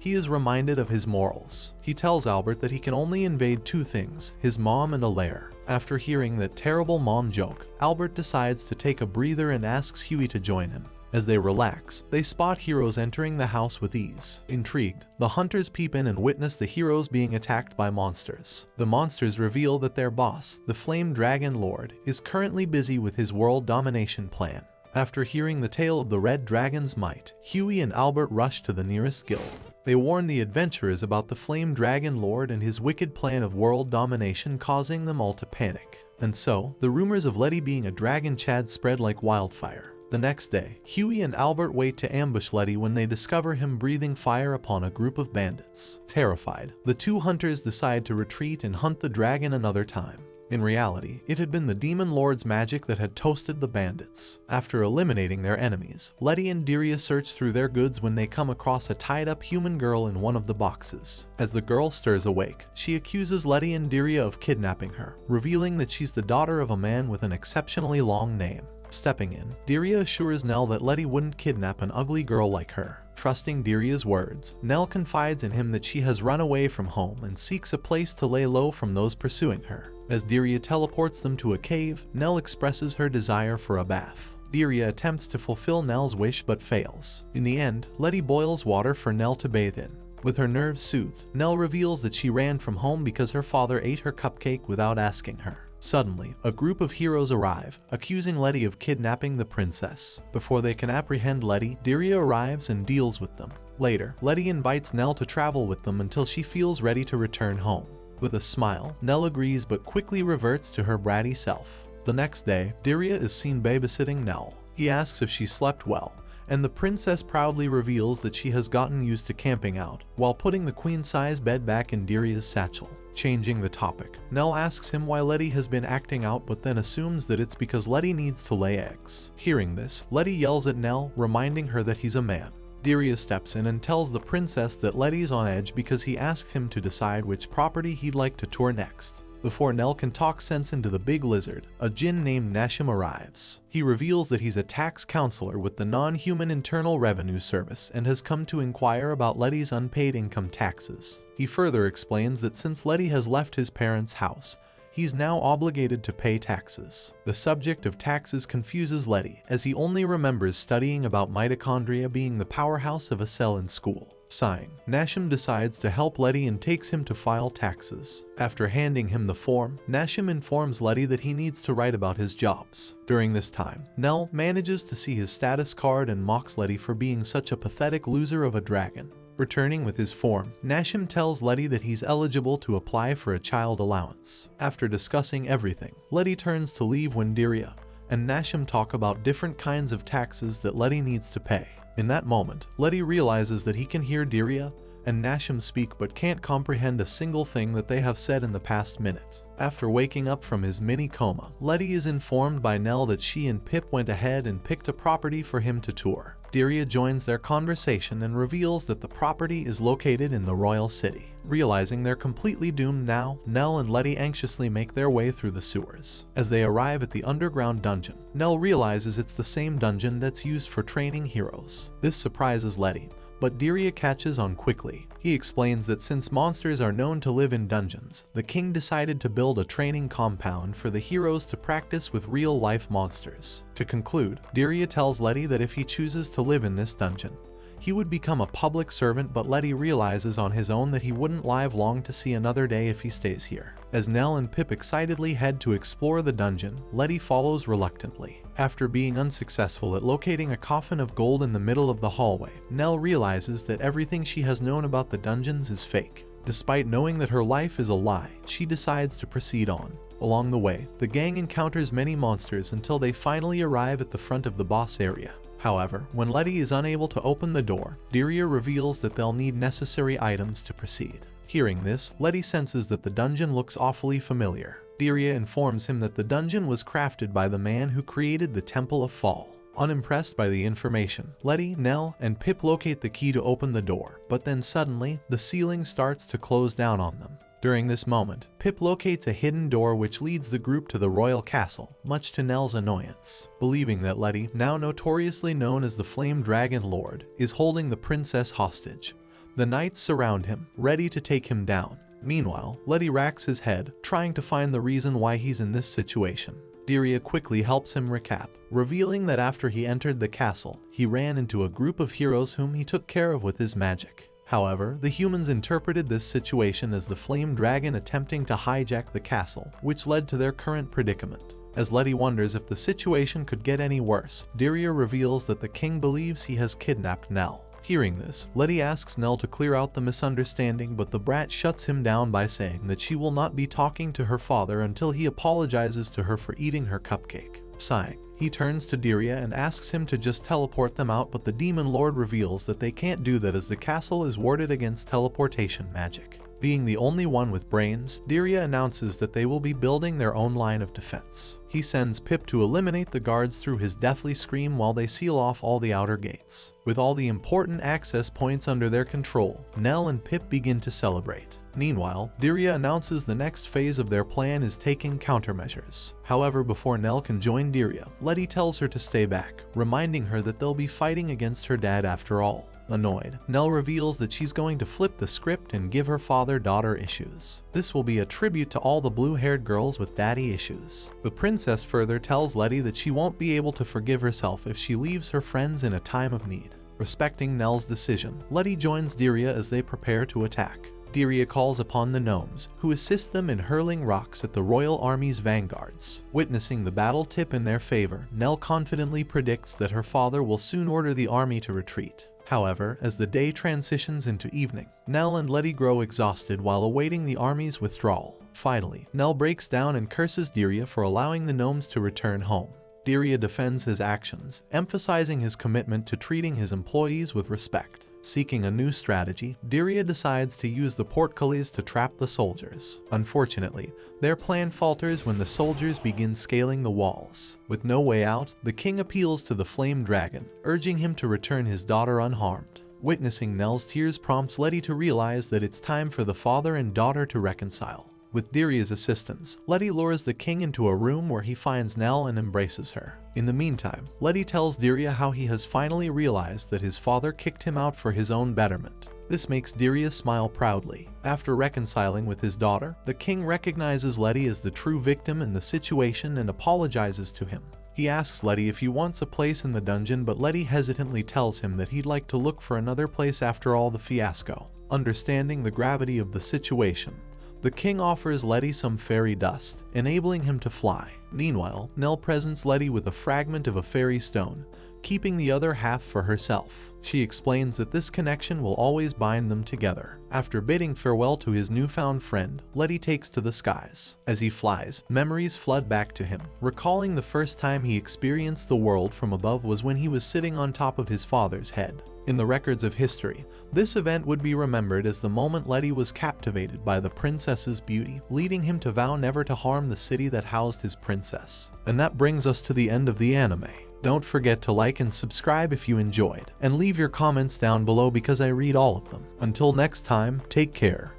he is reminded of his morals. He tells Albert that he can only invade two things, his mom and a lair. After hearing that terrible mom joke, Albert decides to take a breather and asks Huey to join him. As they relax, they spot heroes entering the house with ease. Intrigued, the hunters peep in and witness the heroes being attacked by monsters. The monsters reveal that their boss, the Flame Dragon Lord, is currently busy with his world domination plan. After hearing the tale of the Red Dragon's might, Huey and Albert rush to the nearest guild. They warn the adventurers about the Flame Dragon Lord and his wicked plan of world domination, causing them all to panic. And so, the rumors of Letty being a dragon Chad spread like wildfire. The next day, Huey and Albert wait to ambush Letty when they discover him breathing fire upon a group of bandits. Terrified, the two hunters decide to retreat and hunt the dragon another time. In reality, it had been the Demon Lord's magic that had toasted the bandits. After eliminating their enemies, Letty and Diria search through their goods when they come across a tied-up human girl in one of the boxes. As the girl stirs awake, she accuses Letty and Diria of kidnapping her, revealing that she's the daughter of a man with an exceptionally long name. Stepping in, Diria assures Nell that Letty wouldn't kidnap an ugly girl like her. Trusting Diria's words, Nell confides in him that she has run away from home and seeks a place to lay low from those pursuing her. As Diria teleports them to a cave, Nell expresses her desire for a bath. Diria attempts to fulfill Nell's wish but fails. In the end, Letty boils water for Nell to bathe in. With her nerves soothed, Nell reveals that she ran from home because her father ate her cupcake without asking her. Suddenly, a group of heroes arrive, accusing Letty of kidnapping the princess. Before they can apprehend Letty, Diria arrives and deals with them. Later, Letty invites Nell to travel with them until she feels ready to return home. With a smile, Nell agrees but quickly reverts to her bratty self. The next day, Diria is seen babysitting Nell. He asks if she slept well, and the princess proudly reveals that she has gotten used to camping out, while putting the queen-size bed back in Diria's satchel. Changing the topic, Nell asks him why Letty has been acting out but then assumes that it's because Letty needs to lay eggs. Hearing this, Letty yells at Nell, reminding her that he's a man. Diria steps in and tells the princess that Letty's on edge because he asked him to decide which property he'd like to tour next. Before Nell can talk sense into the big lizard, a djinn named Nashim arrives. He reveals that he's a tax counselor with the non-human Internal Revenue Service and has come to inquire about Letty's unpaid income taxes. He further explains that since Letty has left his parents' house, he's now obligated to pay taxes. The subject of taxes confuses Letty, as he only remembers studying about mitochondria being the powerhouse of a cell in school. Sighing, Nashim decides to help Letty and takes him to file taxes. After handing him the form, Nashim informs Letty that he needs to write about his jobs. During this time, Nell manages to see his status card and mocks Letty for being such a pathetic loser of a dragon. Returning with his form, Nashim tells Letty that he's eligible to apply for a child allowance. After discussing everything, Letty turns to leave when Diria and Nashim talk about different kinds of taxes that Letty needs to pay. In that moment, Letty realizes that he can hear Diria and Nashim speak but can't comprehend a single thing that they have said in the past minute. After waking up from his mini coma, Letty is informed by Nell that she and Pip went ahead and picked a property for him to tour. Diria joins their conversation and reveals that the property is located in the royal city. Realizing they're completely doomed now, Nell and Letty anxiously make their way through the sewers. As they arrive at the underground dungeon, Nell realizes it's the same dungeon that's used for training heroes. This surprises Letty, but Diria catches on quickly. He explains that since monsters are known to live in dungeons, the king decided to build a training compound for the heroes to practice with real-life monsters. To conclude, Diria tells Letty that if he chooses to live in this dungeon, he would become a public servant, but Letty realizes on his own that he wouldn't live long to see another day if he stays here. As Nell and Pip excitedly head to explore the dungeon, Letty follows reluctantly. After being unsuccessful at locating a coffin of gold in the middle of the hallway, Nell realizes that everything she has known about the dungeons is fake. Despite knowing that her life is a lie, she decides to proceed on. Along the way, the gang encounters many monsters until they finally arrive at the front of the boss area. However, when Letty is unable to open the door, Diria reveals that they'll need necessary items to proceed. Hearing this, Letty senses that the dungeon looks awfully familiar. Diria informs him that the dungeon was crafted by the man who created the Temple of Fall. Unimpressed by the information, Letty, Nell, and Pip locate the key to open the door, but then suddenly, the ceiling starts to close down on them. During this moment, Pip locates a hidden door which leads the group to the royal castle, much to Nell's annoyance. Believing that Letty, now notoriously known as the Flame Dragon Lord, is holding the princess hostage, the knights surround him, ready to take him down. Meanwhile, Letty racks his head, trying to find the reason why he's in this situation. Diria quickly helps him recap, revealing that after he entered the castle, he ran into a group of heroes whom he took care of with his magic. However, the humans interpreted this situation as the flame dragon attempting to hijack the castle, which led to their current predicament. As Letty wonders if the situation could get any worse, Diria reveals that the king believes he has kidnapped Nell. Hearing this, Letty asks Nell to clear out the misunderstanding, but the brat shuts him down by saying that she will not be talking to her father until he apologizes to her for eating her cupcake. Sighing, he turns to Diria and asks him to just teleport them out, but the demon lord reveals that they can't do that as the castle is warded against teleportation magic. Being the only one with brains, Dirya announces that they will be building their own line of defense. He sends Pip to eliminate the guards through his deathly scream while they seal off all the outer gates. With all the important access points under their control, Nell and Pip begin to celebrate. Meanwhile, Dirya announces the next phase of their plan is taking countermeasures. However, before Nell can join Dirya, Letty tells her to stay back, reminding her that they'll be fighting against her dad after all. Annoyed, Nell reveals that she's going to flip the script and give her father-daughter issues. This will be a tribute to all the blue-haired girls with daddy issues. The princess further tells Letty that she won't be able to forgive herself if she leaves her friends in a time of need. Respecting Nell's decision, Letty joins Dirya as they prepare to attack. Dirya calls upon the gnomes, who assist them in hurling rocks at the royal army's vanguards. Witnessing the battle tip in their favor, Nell confidently predicts that her father will soon order the army to retreat. However, as the day transitions into evening, Nell and Letty grow exhausted while awaiting the army's withdrawal. Finally, Nell breaks down and curses Dirya for allowing the gnomes to return home. Dirya defends his actions, emphasizing his commitment to treating his employees with respect. Seeking a new strategy, Dirya decides to use the portcullis to trap the soldiers. Unfortunately, their plan falters when the soldiers begin scaling the walls. With no way out, the king appeals to the flame dragon, urging him to return his daughter unharmed. Witnessing Nell's tears prompts Letty to realize that it's time for the father and daughter to reconcile. With Dirya's assistance, Letty lures the king into a room where he finds Nell and embraces her. In the meantime, Letty tells Dirya how he has finally realized that his father kicked him out for his own betterment. This makes Dirya smile proudly. After reconciling with his daughter, the king recognizes Letty as the true victim in the situation and apologizes to him. He asks Letty if he wants a place in the dungeon, but Letty hesitantly tells him that he'd like to look for another place after all the fiasco. Understanding the gravity of the situation, the king offers Letty some fairy dust, enabling him to fly. Meanwhile, Nell presents Letty with a fragment of a fairy stone, keeping the other half for herself. She explains that this connection will always bind them together. After bidding farewell to his newfound friend, Letty takes to the skies. As he flies, memories flood back to him. Recalling the first time he experienced the world from above was when he was sitting on top of his father's head. In the records of history, this event would be remembered as the moment Letty was captivated by the princess's beauty, leading him to vow never to harm the city that housed his princess. And that brings us to the end of the anime. Don't forget to like and subscribe if you enjoyed, and leave your comments down below because I read all of them. Until next time, take care.